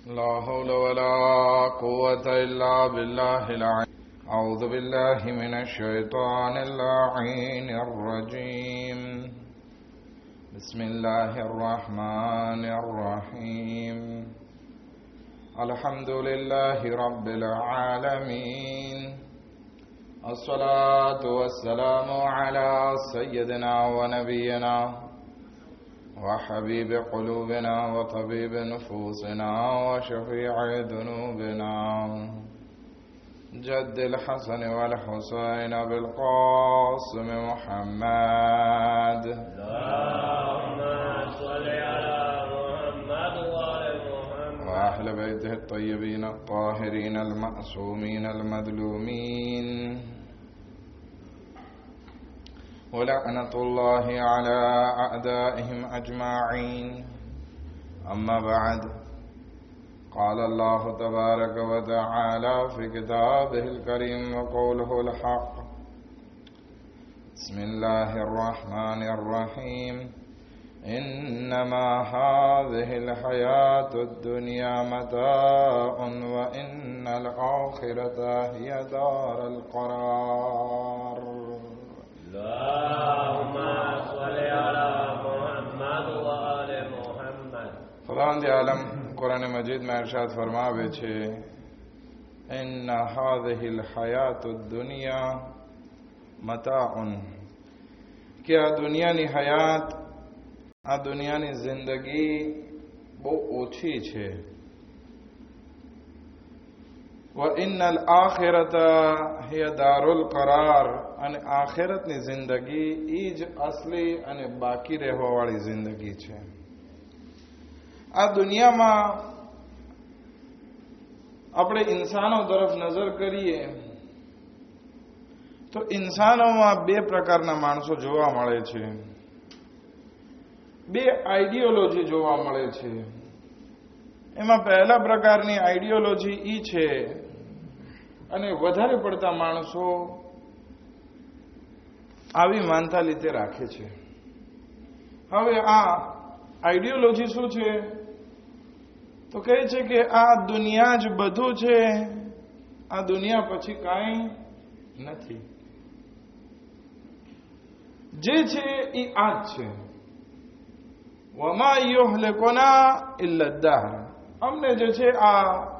لا حول ولا قوة إلا بالله العلي. أعوذ بالله من الشيطان اللعين الرجيم. بسم الله الرحمن الرحيم. الحمد لله رب العالمين. الصلاة والسلام على سيدنا ونبينا وحبيب قلوبنا وطبيب نفوسنا وشفيع ذنوبنا جد الحسن والحسين بالقاسم محمد. اللهم صل على محمد وآل محمد وأهل بيته الطيبين الطاهرين المعصومين المظلومين ولعنة الله على أعدائهم أجمعين. أما بعد، قال الله تبارك وتعالى في كتابه الكريم وقوله الحق. بسم الله الرحمن الرحيم. إنما هذه الحياة الدنيا متاع وإن الآخرة هي دار القرار. اللهم صل على محمد وآل محمد. خداوند عالم قرآن مجید میں ارشاد فرماوے છે ان هذه الحیات الدنیا متاع کہ આ દુનિયાની હયાત આ દુનિયાની જિંદગી બહુ ઓછી છે. وان الاخرة هي دار القرار અને આખિરતની જિંદગી ઈ જ અસલી અને બાકી રહેવાવાળી જિંદગી છે. આ દુનિયામાં આપણે ઇન્સાનો તરફ નજર કરીએ તો ઇન્સાનોમાં બે પ્રકારના માણસો જોવા મળે છે, બે આઈડિયોલોજી જોવા મળે છે. એમાં પહેલા પ્રકારની આઈડિયોલોજી ઈ છે અને વધારે પડતા માણસો આવી માનતા લીધે રાખે છે. હવે આ આઈડિયોલોજી શું છે? તો કહે છે કે આ દુનિયા જ બધું છે, આ દુનિયા પછી કાંઈ નથી. જે છે એ આ જ છે. વમા યુહલિકુના ઇલ્લા દાહર. અમને જે છે આ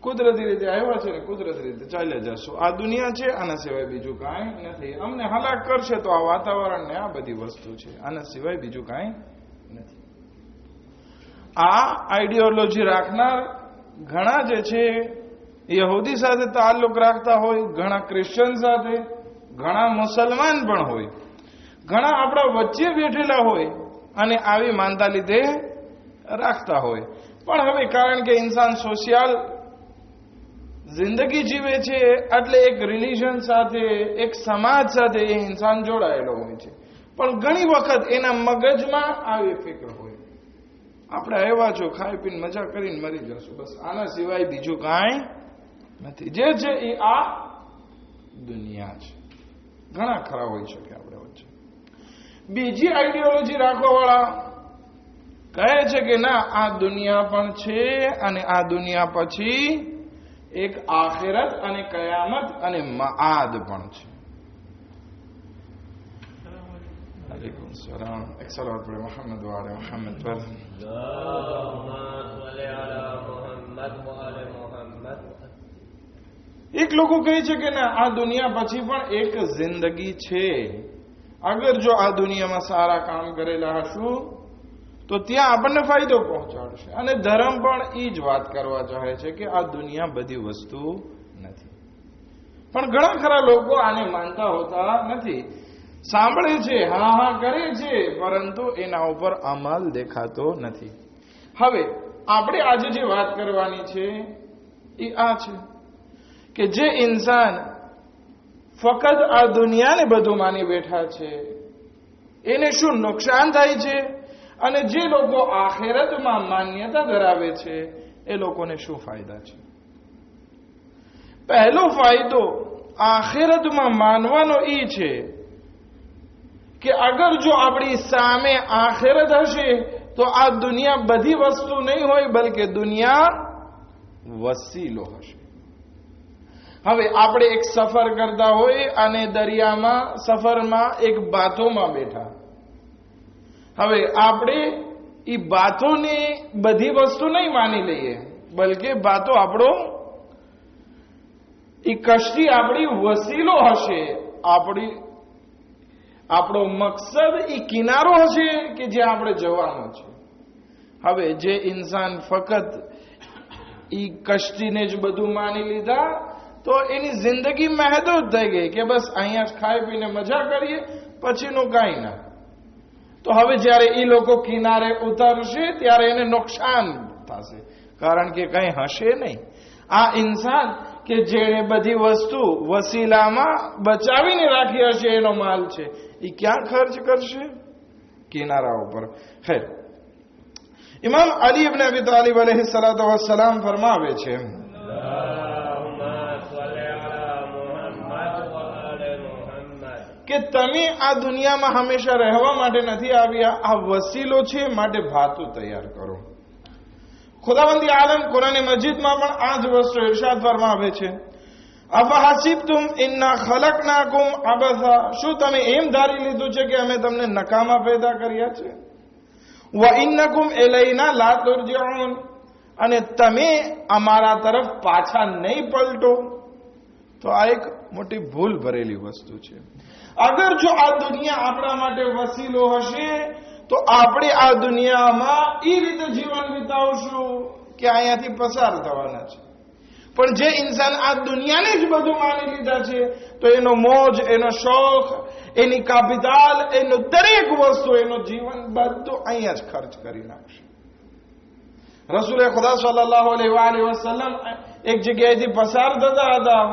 કુદરતી રીતે આવ્યા છે ને કુદરતી રીતે ચાલ્યા જશું. આ દુનિયા છે, આના સિવાય બીજું કાંઈ નથી. અમને હલાક કરશે તો આ વાતાવરણ ને આ બધી વસ્તુ છે, આના સિવાય બીજું કાંઈ નથી. આ આઈડિયોલોજી રાખનાર ઘણા જે છે યહૂદી સાથે તાલ્લુક રાખતા હોય, ઘણા ક્રિશ્ચન સાથે, ઘણા મુસલમાન પણ હોય, ઘણા આપણા વચ્ચે બેઠેલા હોય અને આવી માનતા લીધે રાખતા હોય. પણ હવે કારણ કે ઇન્સાન સોશિયલ જિંદગી જીવે છે એટલે એક રિલિજન સાથે, એક સમાજ સાથે એ ઇન્સાન જોડાયેલો હોય છે. પણ ઘણી વખત એના મગજમાં આવી ફિકર હોય, આપણે આવ્યા છો ખાઈ પીને મજા કરીને મરી જશું, બસ આના સિવાય બીજું કાંઈ નથી. જે છે એ આ દુનિયા છે. ઘણા ખરા હોઈ શકે આપણે વચ્ચે. બીજી આઈડિયોલોજી રાખવાવાળા કહે છે કે ના, આ દુનિયા પણ છે અને આ દુનિયા પછી એક આખિરત અને કયામત અને મઆદ પણ છે. अलैकुम सलाम. एक सलावत पढ़े मोहम्मद वाले मोहम्मद पर. એક લોકો કહે છે કે ના, આ દુનિયા પછી પણ એક જિંદગી છે. અગર જો આ દુનિયામાં સારા કામ કરેલા હશું તો ત્યાં આપણને ફાયદો પહોંચાડશે. અને ધર્મ પણ એ જ વાત કરવા ચાહે છે કે આ દુનિયા બધી વસ્તુ નથી. પણ ઘણા ખરા લોકો આને માનતા હોતા નથી. સાંભળે છે, હા હા કરે છે, પરંતુ એના ઉપર અમલ દેખાતો નથી. હવે આપણે આજે જે વાત કરવાની છે એ આ છે કે જે ઇન્સાન ફક્ત આ દુનિયાને બધું માની બેઠા છે એને શું નુકસાન થાય છે, અને જે લોકો આખિરતમાં માન્યતા ધરાવે છે એ લોકોને શું ફાયદા છે. પહેલો ફાયદો આખિરતમાં માનવાનો એ છે કે અગર જો આપણી સામે આખિરત હશે તો આ દુનિયા બધી વસ્તુ નહીં હોય, બલકે દુનિયા વસીલો હશે. હવે આપણે એક સફર કરતા હોય અને દરિયામાં સફરમાં એક બાથોમાં બેઠા. હવે આપણે એ બાથોને બધી વસ્તુ નહીં માની લઈએ, બલકે બાતો એ કશ્તી આપણી વસીલો હશે, આપણો મકસદ એ કિનારો હશે કે જે આપણે જવાનો છે. હવે જે ઇન્સાન ફક્ત એ કશ્તીને જ બધું માની લીધા તો એની જિંદગી મહેદૂદ થઈ ગઈ કે બસ અહીંયા જ ખાઈ પીને મજા કરીએ, પછીનું કાંઈ ના. તો હવે જ્યારે એ લોકો કિનારે ઉતરશે ત્યારે એને નુકસાન થશે, કારણ કે કંઈ હશે નહીં. આ ઇન્સાન કે જેણે બધી વસ્તુ વસીલામાં બચાવીને રાખી હશે, એનો માલ છે, એ ક્યાં ખર્ચ કરશે? કિનારા ઉપર. ખેર, ઇમામ અલી ઇબ્ન અબી તાલિબ અલૈહિસ્સલાતુ વસ્સલામ ફરમાવે છે કે તમે આ દુનિયામાં હંમેશા રહેવા માટે નથી આવ્યા, આ વસીલો છે, માટે ભાતું તૈયાર કરો. ખુદાવંદી આલમ કુરાન મજીદમાં પણ આ જ વસ્તુ ઇરશાદ ફરમાવે છે, અફહસિબતુમ ઇન્ના ખલકનાકુમ અબસા, શું તમે એમ ધારી લીધું છે કે અમે તમને નકામા પેદા કર્યા છે? વ ઇન્નકુમ ઇલૈના લા તુરજિઉન, અને તમે અમારા તરફ પાછા નહીં પલટો. તો આ એક મોટી ભૂલ ભરેલી વસ્તુ છે. અગર જો આ દુનિયા આપણા માટે વસીલો હશે તો આપણે આ દુનિયામાં એ રીતે જીવન વિતાવશું કે અહીંયાથી પસાર થવાના છે. પણ જે ઇન્સાન આ દુનિયાને જ બધું માની લીધા છે તો એનો મોજ, એનો શોખ, એની કાપિતાલ, એનું દરેક વસ્તુ, એનું જીવન બધું અહીંયા જ ખર્ચ કરી નાખશે. રસૂલે ખુદા સલ્લલ્લાહુ અલૈહિ વસલ્લમ એક જગ્યાએથી પસાર થતા હતા,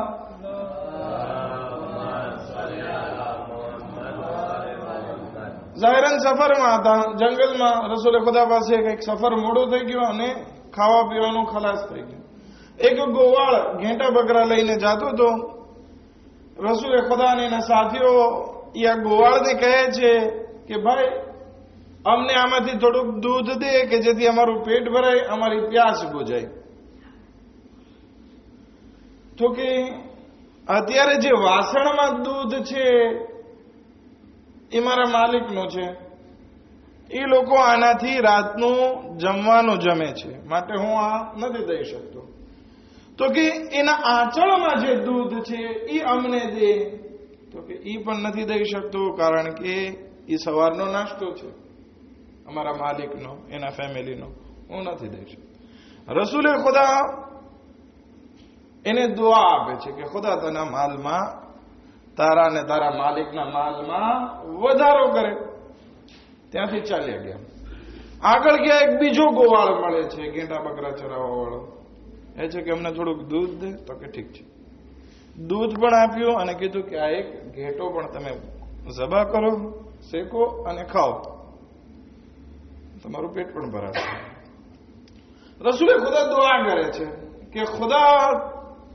ઝાહિરન સફરમાં હતા, જંગલમાં. રસૂલે ખુદા પાસે એક સફર મોડો થઈ ગયો અને ખાવા પીવાનું ખલાસ થઈ ગયું. એક ગોવાળ ઘેટા બકરા લઈને જતો હતો. રસૂલે ખુદા અને એના સાથીઓ આ ગોવાળને કહે છે કે ભાઈ, અમને આમાંથી થોડુંક દૂધ દે કે જેથી અમારું પેટ ભરાય, અમારી પ્યાસ બુજાય. તો કે અત્યારે જે વાસણમાં દૂધ છે એ મારા માલિકનું છે, એ લોકો આનાથી રાતનું જમવાનું જમે છે, માટે હું આ નથી દઈ શકતો. તો કે એના આંચળમાં જે દૂધ છે એ અમને દે. તો કે એ પણ નથી દઈ શકતો, કારણ કે એ સવારનો નાસ્તો છે અમારા માલિકનો, એના ફેમિલીનો, હું નથી દઈ શકતો. રસૂલે ખુદા એને દુઆ આપે છે કે ખુદા તના માલમાં, તારા ને તારા માલિકના માલમાં વધારો કરે. ત્યાંથી ચાલ્યા ગયા. આગળ ગયા એક બીજો ગોવાળ મળે છે, ઘેટા બકરા ચરાવવા વાળો. એ છે કે અમને થોડુંક દૂધ દે. તો કે ઠીક છે. દૂધ પણ આપ્યું અને કીધું કે આ એક ઘેટો પણ તમે ઝબા કરો, શેકો અને ખાઓ, તમારું પેટ પણ ભરાશે. રસૂલે ખુદા દુઆ કરે છે કે ખુદા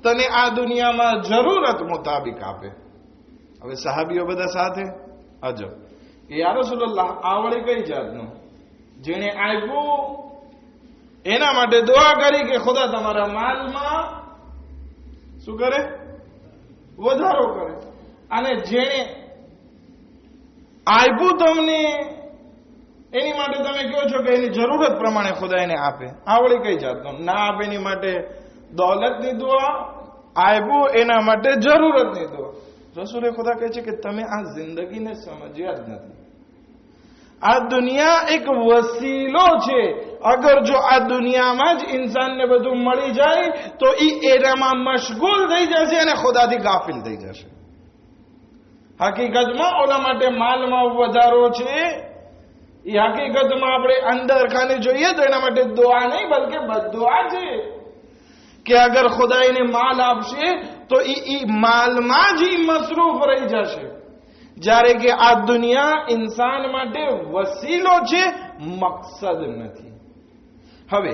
તને આ દુનિયામાં જરૂરત મુતાબિક આપે. હવે સહાબીઓ બધા સાથે અજબ કે યા રસૂલલ્લાહ, આવડે કઈ જાતનું? જેને આપ્યું એના માટે દુઆ કરી કે ખુદા તમારા માલમાં શું કરે? વધારો કરે. અને જેણે આપ્યું તમને એની માટે તમે કહો છો કે એની જરૂરત પ્રમાણે ખુદા એને આપે. આવડે કઈ જાતનું? ના આપે એની માટે દોલતની દુઆ, આપ્યું એના માટે જરૂરતની દુઆ. રસૂલે ખુદા કહે છે કે તમે આ જિંદગીને સમજ્યા જ નથી. આ દુનિયા એક વસીલો છે. અગર જો આ દુનિયામાં જ ઇન્સાનને બધું મળી જાય તો એનામાં મશગુલ થઈ જશે અને ખુદાથી ગાફિલ થઈ જશે. હકીકતમાં ઓના માટે માલમાં વધારો છે. એ હકીકતમાં આપણે અંદર ખાને જોઈએ તો એના માટે દુઆ નહીં, બલકે બદદુઆ છે કે અગર ખુદા એને માલ આપશે તો એ માલમાં જ મસરૂફ રહી જશે. જ્યારે કે આ દુનિયા ઇન્સાન માટે વસીલો છે, મકસદ નથી. હવે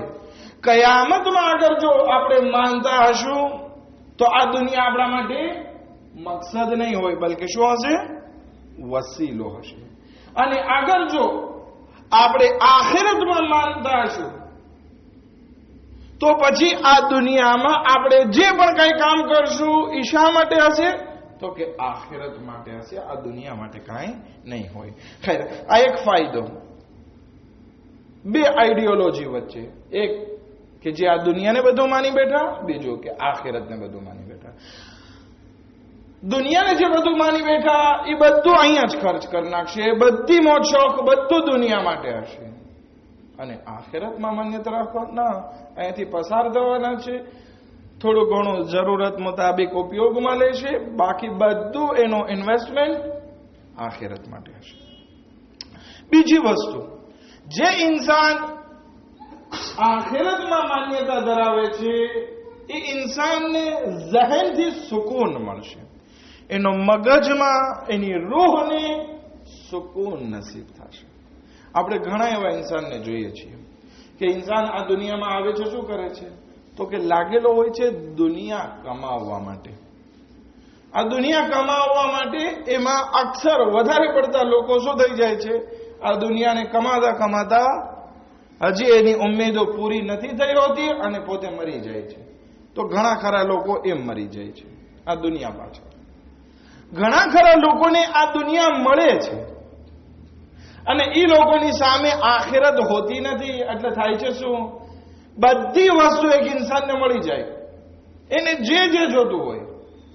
કયામતમાં અગર જો આપણે માનતા હશું તો આ દુનિયા આપણા માટે મકસદ નહીં હોય, બલકે શું હશે? વસીલો હશે. અને અગર જો આપણે આખિરતમાં માનતા હશું તો પછી આ દુનિયામાં આપણે જે પણ કંઈ કામ કરશું એ શા માટે હશે? તો કે આખિરત માટે હશે, આ દુનિયા માટે કાંઈ નહીં હોય. ખૈર, આ એક ફાયદો બે આઈડિયોલોજી વચ્ચે, એક કે જે આ દુનિયાને બધું માની બેઠા, બીજું કે આખિરતને બધું માની બેઠા. દુનિયાને જે બધું માની બેઠા એ બધું અહીંયા જ ખર્ચ કરી નાખશે, બધી મોજ શોખ બધું દુનિયા માટે હશે. અને આખિરતમાં માન્યતા રાખવાના, અહીંયાથી પસાર થવાના છે, થોડું ઘણું જરૂરત મુતાબિક ઉપયોગમાં લેશે, બાકી બધું એનો ઇન્વેસ્ટમેન્ટ આખિરત માટે હશે. બીજી વસ્તુ, જે ઇન્સાન આખિરતમાં માન્યતા ધરાવે છે એ ઇન્સાનને ઝહેનથી સુકૂન મળશે, એનો મગજમાં એની રૂહને સુકૂન નસીબ થશે. આપણે ઘણા એવા ઇન્સાનને જોઈએ છીએ કે ઇન્સાન આ દુનિયામાં આવે છે, શું કરે છે? તો કે લાગેલો હોય છે દુનિયા કમાવવા માટે. આ દુનિયા કમાવવા માટે એમાં અક્ષર વધારે પડતા લોકો શું થઈ જાય છે? આ દુનિયાને કમાતા કમાતા હજી એની ઉમ્મીદો પૂરી નથી થઈ હોતી અને પોતે મરી જાય છે. તો ઘણા ખરા લોકો એમ મરી જાય છે આ દુનિયા પાછળ. ઘણા ખરા લોકોને આ દુનિયા મળે છે અને એ લોકોની સામે આખિરત હોતી નથી. એટલે થાય છે શું? બધી વસ્તુ એક ઇન્સાનને મળી જાય, એને જે જે જોતું હોય,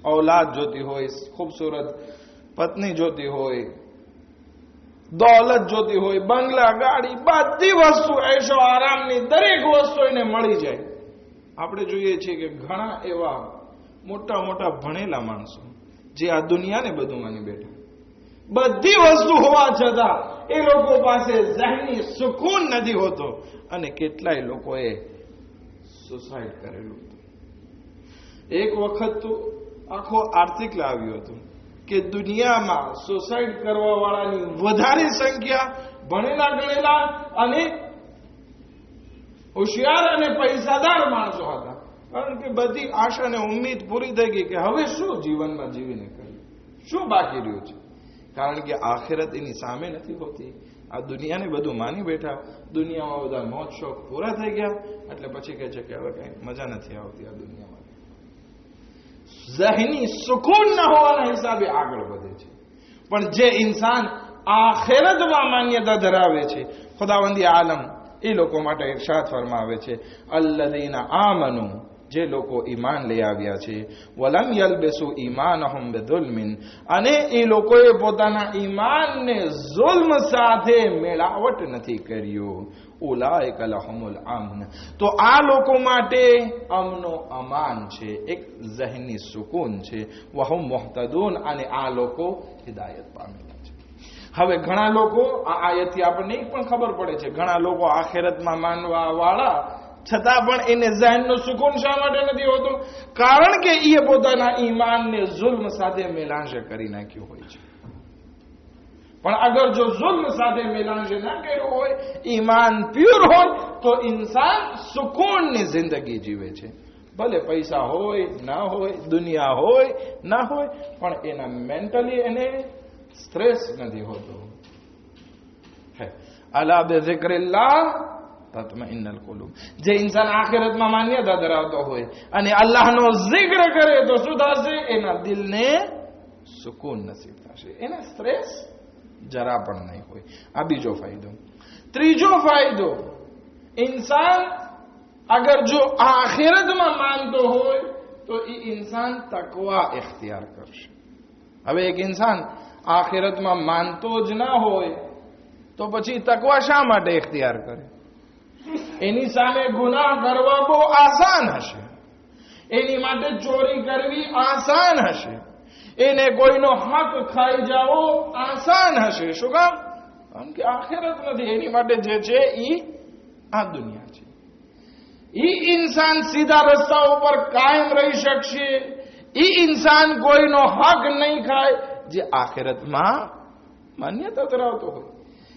ઔલાદ જોતી હોય, ખૂબસૂરત પત્ની જોતી હોય, દોલત જોતી હોય, બંગલા, ગાડી, બધી વસ્તુ, એશો આરામની દરેક વસ્તુ એને મળી જાય. આપણે જોઈએ છીએ કે ઘણા એવા મોટા મોટા ભણેલા માણસો જે આ દુનિયાને બધું માની બેઠા, બધી વસ્તુ હોવા છતાં એ લોકો પાસે ઝહેની સુકૂન નથી હોતો. અને કેટલાય લોકોએ સુસાઇડ કરેલું હતું. એક વખત તો આખો આર્ટિકલ આવ્યું હતું કે દુનિયામાં સુસાઇડ કરવા વાળાની વધારે સંખ્યા ભણેલા ગણેલા અને હોશિયાર અને પૈસાદાર માણસો હતા. કારણ કે બધી આશા અને ઉમ્મીદ પૂરી થઈ ગઈ કે હવે શું જીવનમાં જીવીને કર્યું, શું બાકી રહ્યું છે? કારણ કે આખિરત એની સામે નથી હોતી. આ દુનિયાને બધું માની બેઠા, દુનિયામાં બધા મોજ શોખ પૂરા થઈ ગયા, એટલે પછી કહે છે કે હવે કઈ મજા નથી આવતી આ દુનિયામાં. ઝહેની સુકૂન ન હોવાના હિસાબે આગળ વધે છે. પણ જે ઇન્સાન આખિરતમાં માન્યતા ધરાવે છે, ખુદાવંદી આલમ એ લોકો માટે ઇરશાદ ફરમાવે છે, અલ્લઝીના આમનુ, જે લોકો ઈમાન લઈ આવ્યા છે, વલમ યલબસુ ઈમાનહુમ બિઝુલ્મિન, અને એ લોકોએ પોતાના ઈમાનને ઝુલ્મ સાથે મેળાવટ નથી કર્યું, ઉલાઇકા લહુમુલ અમન, તો આ લોકો માટે અમનો અમાન છે, એક ઝહેની સુકૂન છે, વહુમ મુહતદૂન, અને આ લોકો હિદાયત પામેલા છે. હવે ઘણા લોકો આ આયતથી આપણને પણ ખબર પડે છે, ઘણા લોકો આખિરતમાં માનવા વાળા છતાં પણ એને ઝહેનનો સુકૂન શા માટે નથી હોતો? કારણ કે એ પોતાના ઈમાનને ઝુલ્મ સાથે મેલાંશે કરી નાખ્યું હોય છે. પણ અગર જો ઝુલ્મ સાથે મેલાંશે ના કર્યું હોય, ઈમાન પ્યોર હોય, તો ઇન્સાન સુકૂનની જિંદગી જીવે છે. ભલે પૈસા હોય ના હોય, દુનિયા હોય ના હોય, પણ એના મેન્ટલી એને સ્ટ્રેસ નથી હોતો. અલા બિઝિક્રિલ્લાહ તત્મઇન્નુલ કુલૂબ, જે ઇન્સાન આખિરતમાં માન્યતા ધરાવતો હોય અને અલ્લાહનો zikr કરે તો શું થશે? એના દિલને સુકૂન નસીબ થશે, એને સ્ટ્રેસ જરા પણ નહીં હોય. આ બીજો ફાયદો. ત્રીજો ફાયદો, ઇન્સાન અગર જો આખિરતમાં માનતો હોય તો એ ઇન્સાન તકવા ઇખ્તિયાર કરશે. હવે એક ઇન્સાન આખિરતમાં માનતો જ ના હોય તો પછી તકવા શા માટે ઇખ્તિયાર કરે? એની સામે ગુનાહ કરવા બહુ આસાન હશે, એની માટે ચોરી કરવી આસાન હશે, એને કોઈનો હક ખાઈ જાવો આસાન હશે. શું કામ? કારણ કે આખિરત નથી, એની માટે જે છે એ આ દુનિયા છે. એ ઇન્સાન સીધા રસ્તા ઉપર કાયમ રહી શકશે, એ ઇન્સાન કોઈનો હક નહીં ખાય જે આખિરતમાં માન્યતા ધરાવતો હોય,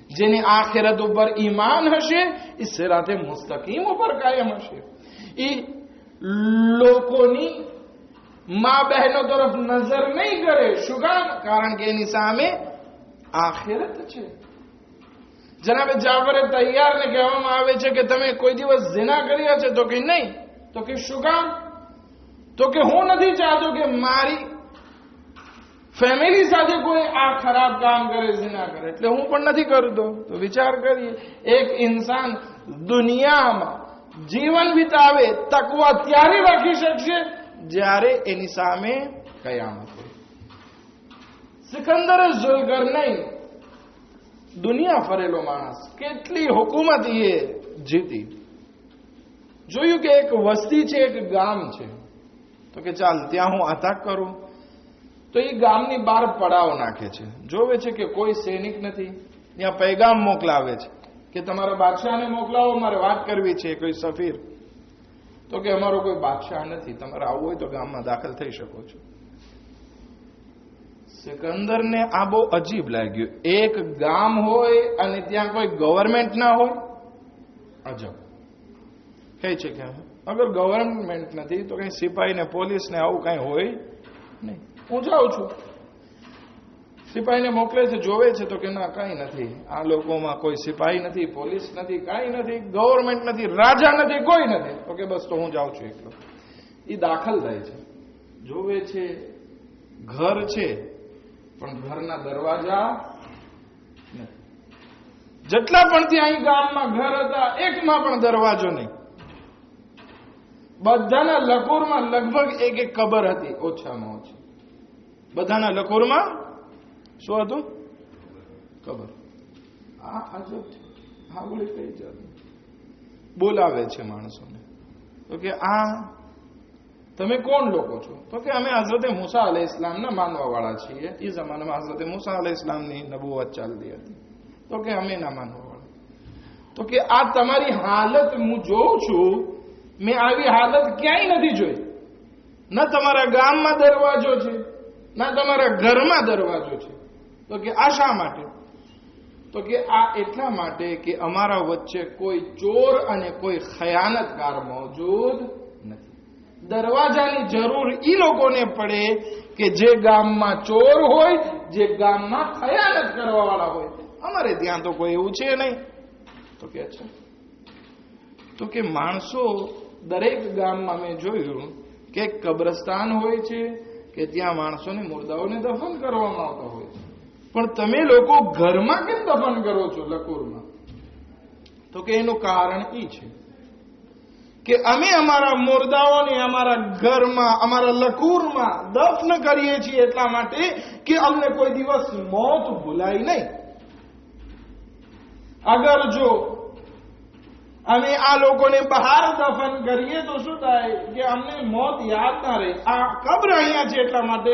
જેની આખિરત ઉપર ઈમાન હશે, એ સિરાતે મુસ્તકીમ ઉપર કાયમ હશે. એ લોકોની મા બહેનો તરફ નજર નહીં કરે. શું કામ? કારણ કે એની સામે આખિરત છે. જનાબે જાફરે તૈયારને કહેવામાં આવે છે કે તમે કોઈ દિવસ ઝિના કર્યા છે? તો કે નહીં. તો કે શું કામ? તો કે હું નથી ચાહતો કે મારી ફેમિલી સાથે કોઈ આ ખરાબ કામ કરે, ઝિના કરે, એટલે હું પણ નથી કરતો. તો વિચાર કરીએ, એક ઇન્સાન દુનિયામાં જીવન વિતાવે તકવા ત્યારે રાખી શકશે જ્યારે એની સામે કયામત હોય. સિકંદરે ઝુલ્કરનૈન દુનિયા ફરેલો માણસ, કેટલી હુકુમત એ જીતી. જોયું કે એક વસ્તી છે, એક ગામ છે. તો કે ચાલ ત્યાં હું અટક કરું. તો એ ગામની બહાર પડાવ નાખે છે. જોવે છે કે કોઈ સૈનિક નથી. ત્યાં પૈગામ મોકલાવે છે કે તમારા બાદશાહને મોકલાવો, મારે વાત કરવી છે. કોઈ સફીર. તો કે અમારો કોઈ બાદશાહ નથી, તમારે આવવું હોય તો ગામમાં દાખલ થઈ શકો છો. સિકંદરને આ બહુ અજીબ લાગ્યું. એક ગામ હોય અને ત્યાં કોઈ ગવર્મેન્ટ ના હોય. અજબ. કહે છે કે અગર ગવર્મેન્ટ નથી તો કઈ સિપાહી ને પોલીસ ને આવું કઈ હોય નહીં. હું જાઉં છું. સિપાહીને મોકલે છે, જોવે છે તો કે ના, કઈ નથી. આ લોકોમાં કોઈ સિપાહી નથી, પોલીસ નથી, કઈ નથી, ગવર્મેન્ટ નથી, રાજા નથી, કોઈ નથી. તો કે બસ, તો હું જાઉં છું એકલો. એ દાખલ થાય છે. જોવે છે ઘર છે પણ ઘરના દરવાજા નથી. જેટલા પણ ત્યાં ગામમાં ઘર હતા એકમાં પણ દરવાજો નહીં. બધાના લકોરમાં લગભગ એક એક કબર હતી, ઓછામાં ઓછી. બધાના લકોરમાં શું હતું? કબર. આ અજબ છે. હા, બોલી કઈ જાત. બોલાવે છે માણસોને. તો કે આ તમે કોણ લોકો છો? તો કે અમે હઝરતે મૂસા અલૈહિ ઇસ્લામના માનવા વાળા છીએ. એ જમાનામાં હઝરતે મૂસા અલૈહિ ઇસ્લામની નબુવત ચાલતી હતી. તો કે અમે ના માનવા વાળા. તો કે આ તમારી હાલત હું જોઉં છું, મેં આવી હાલત ક્યાંય નથી જોઈ. ન તમારા ગામમાં દરવાજો છે, ના તમારા ઘરમાં દરવાજો છે. તો કે આ શા માટે? તો કે આ એટલા માટે કે અમારા વચ્ચે કોઈ ચોર અને કોઈ ખયાનતકાર મોજૂદ નથી. દરવાજાની જરૂર ઈ લોકોને પડે કે જે ગામમાં ચોર હોય, જે ગામમાં ખયાનત કરવા વાળા હોય. અમારે ત્યાં તો કોઈ એવું છે નહીં. તો કે અચ્છા. તો કે માણસો દરેક ગામમાં મેં જોયું કે કબ્રસ્તાન હોય છે કે ત્યાં માણસોને મુર્દાઓને દફન કરવામાં આવતા હોય છે. પણ તમે લોકો ઘરમાં કેમ દફન કરો છો લકુરમાં? તો કે એનું કારણ એ છે કે અમે અમારા મુર્દાઓને અમારા ઘરમાં, અમારા લકુરમાં દફન કરીએ છીએ એટલા માટે કે અમને કોઈ દિવસ મોત ભૂલાય નહીં. અગર જો અમે આ લોકોને બહાર દફન કરીએ તો શું થાય કે અમને મોત યાદ ના રહે. આ કબ્ર અહીંયા છે એટલા માટે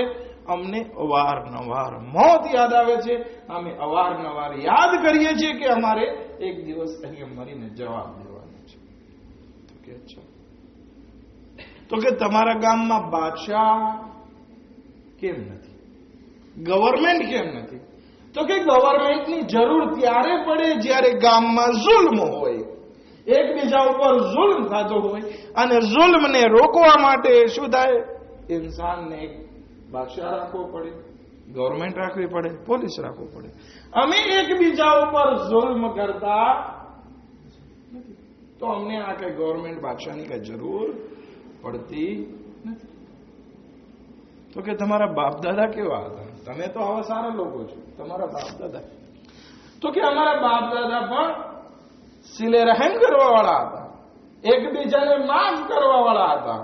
અમને અવારનવાર મોત યાદ આવે છે. અમે અવારનવાર યાદ કરીએ છીએ કે અમારે એક દિવસ અહીંયા મરીને જવાબ દેવાનો છે. તો કે અચ્છા. તો કે તમારા ગામમાં બાદશાહ કેમ નથી? ગવર્મેન્ટ કેમ નથી? તો કે ગવર્મેન્ટની જરૂર ત્યારે પડે જ્યારે ગામમાં જુલ્મ હોય, એકબીજા ઉપર જુલ્મ થતો હોય. અને જુલ્મને રોકવા માટે શું થાય? ઇન્સાનને એક બાદશાહ રાખવો પડે, ગવર્મેન્ટ રાખવી પડે, પોલીસ રાખવું પડે. અમે એકબીજા ઉપર જુલ્મ કરતા નથી, તો અમને આ કઈ ગવર્મેન્ટ બાદશાહની કઈ જરૂર પડતી નથી. તો કે તમારા બાપ દાદા કેવા હતા? તમે તો આવા સારા લોકો છો. તમારા બાપ દાદા? તો કે અમારા બાપ દાદા પણ સિલે રહેમ કરવા વાળા હતા, એકબીજાને માફ કરવા વાળા હતા.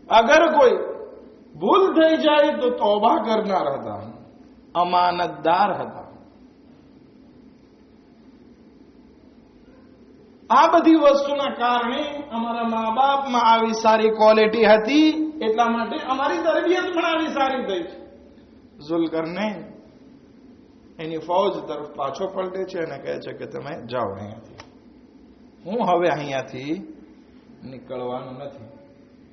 અગર કોઈ ભૂલ થઈ જાય તો તોબા કરનાર હતા, અમાનતદાર હતા. આ બધી વસ્તુના કારણે અમારા મા બાપમાં આવી સારી ક્વોલિટી હતી, એટલા માટે અમારી તરબિયત પણ આવી સારી થઈ છે. ઝુલ્કરનૈન એની ફૌજ તરફ પાછો પલટે છે અને કહે છે કે તમે જાઓ અહીંયાથી, હું હવે અહીંયાથી નીકળવાનું નથી.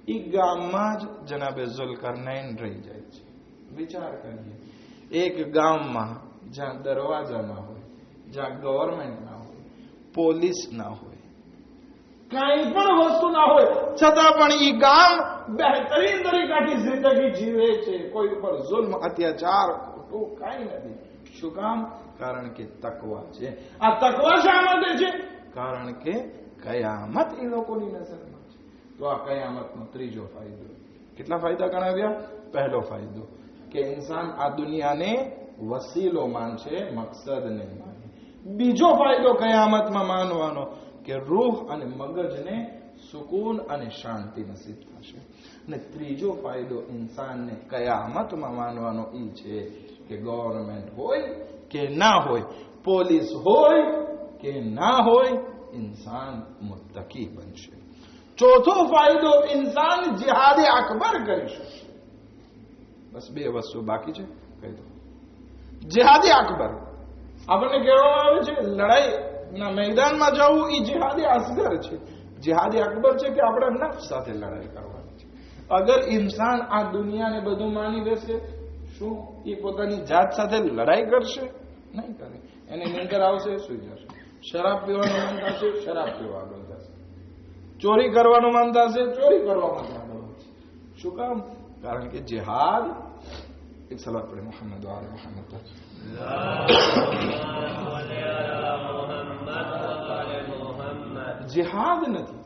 એ ગામમાં જ જનાબે ઝુલ્કરનૈન રહી જાય છે. વિચાર કરીએ, એક ગામમાં જ્યાં દરવાજા ના હોય, જ્યાં ગવર્મેન્ટ ના હોય, પોલીસ ના હોય, કઈ પણ વસ્તુ ના હોય, છતાં પણ એ ગામ બહેતરીન તરીકાથી જિંદગી જીવે છે. કોઈ ઉપર જુલ્મ, અત્યાચાર, કઈ નથી. શું કામ? કારણ કે તકવા છે. આ તકવા શા માટે છે? કારણ કે કયામત એ લોકોની નજરમાં છે. તો આ કયામતનો ત્રીજો ફાયદો. કેટલા ફાયદા ગણાવ્યા? પહેલો ફાયદો કે ઇન્સાન આ દુનિયાને વસીલો માનશે, મકસદને માને. બીજો ફાયદો કયામતમાં માનવાનો કે રૂહ અને મગજને સુકૂન અને શાંતિ નસીબ થશે. અને ત્રીજો ફાયદો ઇન્સાનને કયામતમાં માનવાનો એ છે કે ગવર્મેન્ટ હોય કે ના હોય, પોલીસ હોય કે ના હોય, ઇન્સાન મુત્તકી બનશે. ચોથો ફાયદો ઇન્સાન જિહાદે અકબર કરી શકશે. બસ બે વસ્તુ બાકી છે, કહી દો. જિહાદે અકબર આપણને કહેવામાં આવે છે લડાઈના મેદાનમાં જવું એ જિહાદે અસગર છે. જિહાદે અકબર છે કે આપણા નફ્સ સાથે લડાઈ કરવાની છે. અગર ઇન્સાન આ દુનિયાને બધું માની લેશે, શું એ પોતાની જાત સાથે લડાઈ કરશે? નહીં કરે. એને નીંદર આવશે, સુઈ જશે. શરાબ પીવાનું મન થશે, શરાબ પીવા આગળ જશે. ચોરી કરવાનું મન થશે, ચોરી કરવામાં આગળ વધશે. શું કામ? કારણ કે જિહાદ. એક સલાત પડે મોહમ્મદ વાલે મોહમ્મદ. જિહાદ નથી.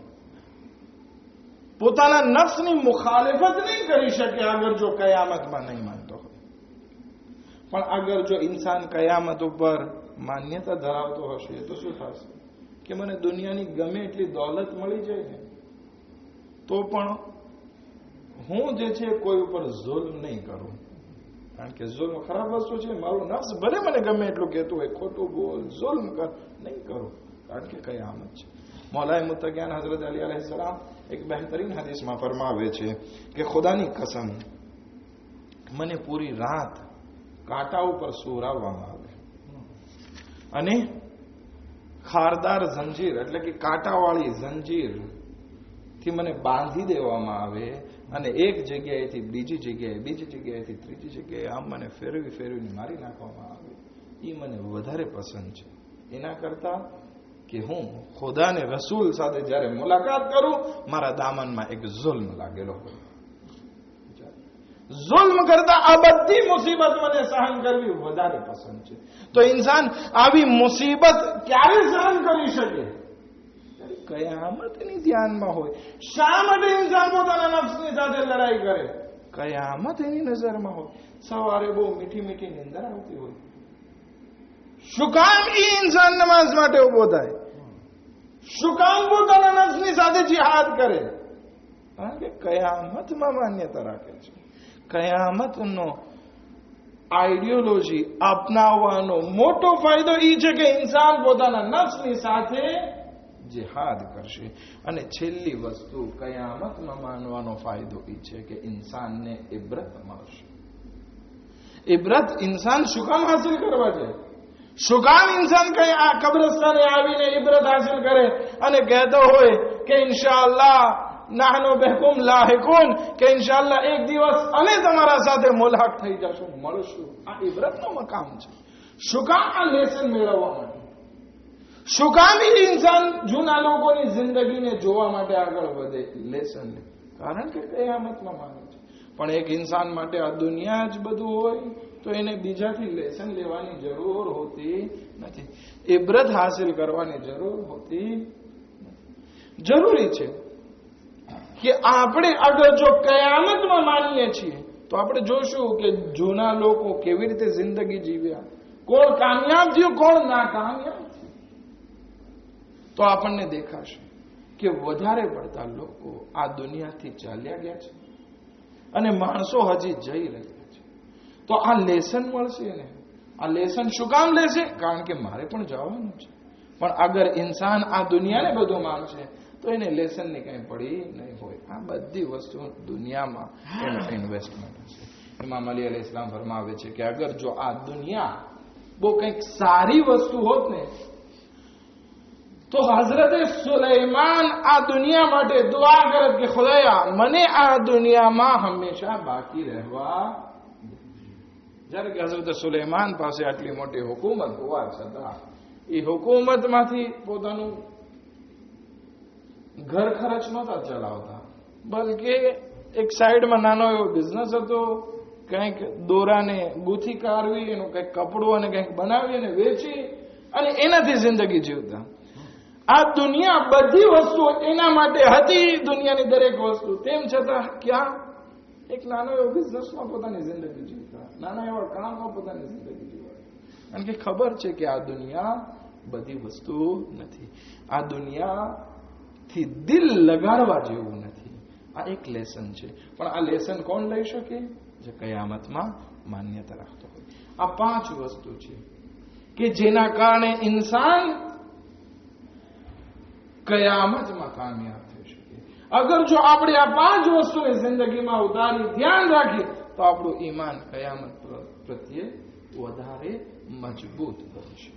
પોતાના નફ્સની મુખાલિફત નહીં કરી શકે અગર જો કયામતમાં નહીં માનતો હોય. પણ અગર જો ઇન્સાન કયામત ઉપર માન્યતા ધરાવતો હશે તો શું થશે કે મને દુનિયાની ગમે એટલી દોલત મળી જાય ને તો પણ હું જે છે કોઈ ઉપર જુલ્મ નહીં કરું. કારણ કે જુલ્મ ખરાબ વસ્તુ છે. મારું નફ્સ ભલે મને ગમે એટલું કહેતું હોય ખોટું બોલ, જુલ્મ કર, નહીં કરું. કારણ કે કયામત છે. મૌલાએ મુત્તકિયાન હઝરત અલી અલૈહિસ્સલામ એક બહેતરીન હદીસમાં ફરમાવે છે કે ખુદાની કસમ, મને પૂરી રાત કાંટા ઉપર સુવડાવવામાં આવે અને ખારદાર જંજીર એટલે કે કાંટાવાળી જંજીર થી મને બાંધી દેવામાં આવે અને એક જગ્યાએથી બીજી જગ્યાએ, બીજી જગ્યાએથી ત્રીજી જગ્યાએ આમ મને ફેરવીને મારી નાખવામાં આવે. એ મને વધારે પસંદ છે એના કરતા કે હું ખુદા ને રસૂલ સાથે જ્યારે મુલાકાત કરું મારા દામનમાં એક જુલ્મ લાગેલો હોય. જુલ્મ કરતા આ બધી મુસીબત મને સહન કરવી વધારે પસંદ છે. તો ઇન્સાન આવી મુસીબત ક્યારે સહન કરી શકે? કયામતની ધ્યાનમાં હોય. શા માટે ઇન્સાન પોતાના નફ્સની સાથે લડાઈ કરે? કયામત એની નજરમાં હોય. સવારે બહુ મીઠી મીઠી નિંદર આવતી હોય. શું કામ એ ઇન્સાન નમાઝ માટે ઉભો થાય? શું કામ પોતાના નફ્સની સાથે જિહાદ કરે? કારણ કે કયામતમાં માન્યતા રાખે છે. કયામતનો આઈડિયોલોજી અપનાવવાનો મોટો ફાયદો એ છે કે ઇન્સાન પોતાના નફ્સની સાથે જિહાદ કરશે. અને છેલ્લી વસ્તુ કયામતમાં માનવાનો ફાયદો એ છે કે ઇન્સાનને ઇબ્રત મળશે. ઇબ્રત ઇન્સાન શું કામ હાસિલ કરવા જાય? શું કામ ઇન્સાન કઈ આ કબ્રસ્તાને આવીને ઇબ્રત હાસિલ કરે અને કહેતો હોય કે ઇન્શાઅલ્લાહ નાહનો બિકુમ લાહિકુન, કે ઇન્શાઅલ્લાહ એક દિવસ અમે તમારા સાથે મુલાકાત થઈ જશું, મળશું. આ ઇબ્રતનો મકામ છે. શું કામ? આ લેસન મેળવવા માટે. શું કામ ઇન્સાન જૂના લોકોની જિંદગીને જોવા માટે આગળ વધે, લેસન લે? કારણ કે કયામતમાં માને છે. પણ એક ઇન્સાન માટે આ દુનિયા જ બધું હોય તો એને બીજાથી લેસન લેવાની જરૂર હોતી નથી. ઇબ્રત હાસિલ કરવાની જરૂર હોતી નથી. જરૂરી છે કે આપણે અગર જો કયામતમાં માનીએ છીએ તો આપણે જોશું કે જૂના લોકો કેવી રીતે જિંદગી જીવ્યા, કોણ કામયાબ થયું, કોણ નાકામયાબ થયું. તો આપણને દેખાશે કે વધારે પડતા લોકો આ દુનિયાથી ચાલ્યા ગયા છે અને માણસો હજી જઈ રહ્યા છે. તો આ લેસન મળશે ને. આ લેસન શું કામ લેશે? કારણ કે મારે પણ જવાનું છે. પણ અગર ઇન્સાન આ દુનિયાને બધું માનશે તો એને લેસનની કંઈ પડી નહીં હોય. આ બધી વસ્તુ દુનિયામાં એનો ઇન્વેસ્ટમેન્ટ હશે. ઇમામ અલી અલૈહિસ્સલામ ફરમાવે છે કે અગર જો આ દુનિયા બહુ કંઈક સારી વસ્તુ હોત ને તો હઝરતે સુલેમાન આ દુનિયા માટે દુઆ કરત કે ખુદાયા મને આ દુનિયામાં હંમેશા બાકી રહેવા. જ્યારે કે હઝરત સુલેમાન પાસે આટલી મોટી હુકુમત હોવા છતાં એ હુકુમતમાંથી પોતાનું ઘર ખર્ચ નહોતા ચલાવતા, બલકે એક સાઈડમાં નાનો એવો બિઝનેસ હતો કંઈક દોરાને ગૂંથી કાઢવી, એનું કંઈક કપડું અને કંઈક બનાવી અને વેચી અને એનાથી જિંદગી જીવતા. આ દુનિયા બધી વસ્તુઓ એના માટે હતી, દુનિયાની દરેક વસ્તુ. તેમ છતાં ક્યાં એક નાનો એવો બિઝનેસમાં પોતાની જિંદગી જીવતા, નાના એવા કામમાં પોતાની જિંદગી જીવતા. કારણ કે ખબર છે કે આ દુનિયા બધી વસ્તુ નથી, આ દુનિયાથી દિલ લગાડવા જેવું નથી. આ એક લેસન છે, પણ આ લેસન કોણ લઈ શકે? જે કયામતમાં માન્યતા રાખતો હોય. આ 5 વસ્તુ છે કે જેના કારણે ઇન્સાન કયામતમાં કામયાબ થઈ શકે. અગર જો આપણે આ 5 વસ્તુને જિંદગીમાં ઉતારી ધ્યાન રાખીએ તો આપણું ઈમાન કયામત પ્રત્યે વધારે મજબૂત બનશે.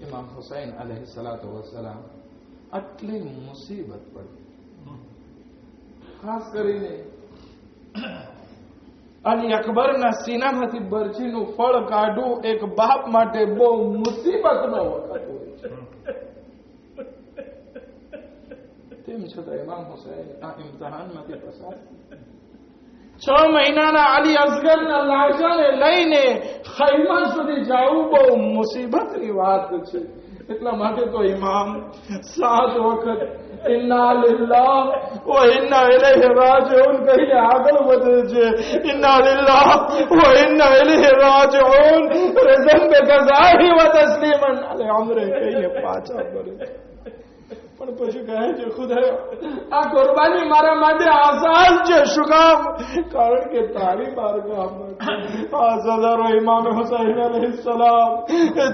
ઇમામ હુસૈન અલૈહિ સલાતુ વસલામ આટલી મુસીબત પડી, ખાસ કરીને અલી અકબરના સીનામાંથી બરછીનું ફળ કાઢવું એક બાપ માટે બહુ મુસીબતનો વખત હોય છે. તેમ છતાં ઇમામ હુસૈન આ ઇમ્તિહાનમાંથી પસાર 6 મહિનાના અલી અસગરના લાશાને લઈને ખૈમા સુધી જવું બહુ મુસીબતની વાત છે. એટલા માટે તો ઇમામ 7 વખત ઇન્ના લિલ્લાહ વ ઇન્ના ઇલૈહિ રાજીઉન કહીને આગળ વધે છે. ઇન્ના લિલ્લાહ વ ઇન્ના ઇલૈહિ રાજીઉન રઝમ બે ગઝાહી વ તસ્લીમન અલે અમરે કહીને પાછા ફરે. પણ પછી કહે છે ખુદા આ કુરબાની મારા માટે આસાન છે. શું કામ? કારણ કે તારી બારગાહમાં આ સજારો ઇમામ હુસૈન અલૈહિસ્સલામ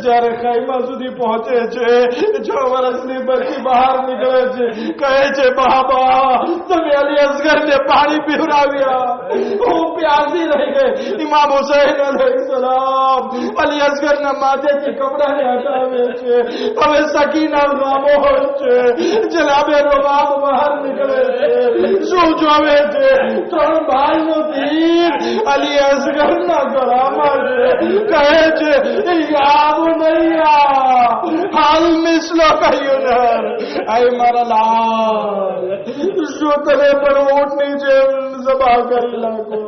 જ્યારે ખૈમા સુધી પહોંચે છે, 6 વર્ષની બચ્ચી બહાર નીકળે છે, કહે છે બાબા તમે અલી અસગરને પાણી પીવડાવ્યા, હું પ્યાસી રહી ગઈ. ઇમામ હુસૈન અલૈહિસ્સલામ અલી અસગરના માથેથી કપડાને હટાવે છે. હવે સકીના ખામોશ છે. જનાબે રવાબ બહાર નીકળે છે. શું જોવે છે? 3 ભાઈનો તીર અલી અસગરના ગળામાં છે. કહે છે યા બુનૈયા હાલ મિસલો કયુનર, આય મારા લાલ શું તને પણ ઊંટની જેમ ઝબા કરી લાગો.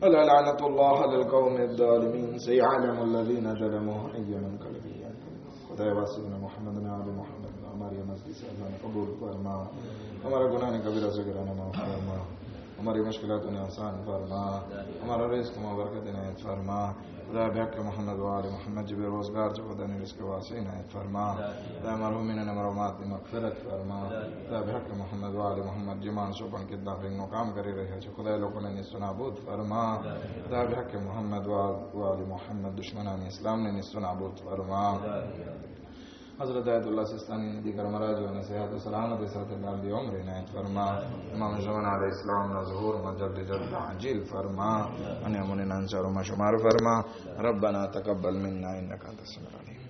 અલા લાનતુલ્લાહ અલલ કૌમિ الظالمين سيعلم الذين ظلموا أي منقلب खुदा वासिन मोहम्मद ने आले मोहम्मद हमारी मजलिस अल्लाह कबूल फरमा, हमारा गुनाह ने कबीरा सगीरा ने माफ फरमा, हमारी मुश्किलातों ने आसान फरमा, हमारा रिज़्क़ में बरकत इनायत फरमा. खुदा बेहक मोहम्मद व आले मोहम्मद जो बेरोजगार जो खुदा ने रिज़्क़ वासी इनायत फरमा. खुदा मरहूमिन ने मरहूमात की मग़फ़िरत फरमा. खुदा बेहक मोहम्मद व आले मोहम्मद जो मानसों पर कितना बेंगो काम करे रहे हैं, खुदा लोगों ने निस्सुनाबूद फरमा. खुदा बेहक मोहम्मद व आले मोहम्मद दुश्मनान इस्लाम ने निस्सुनाबूद फरमा. हज़रत आयतुल्लाह सिस्तानी ने दीगर मराजों ने सेहत सलामत साथ लंबी उम्र इनायत फरमा. इमाम ज़मान अलैहिस्सलाम ना ज़हूर मजद जल्द आजिल फरमा. अन्य मुनिन अंसार व शुमार फरमा. रब्बना तक़ब्बल मिन्ना इन्नका अंतस समीउल अलीम.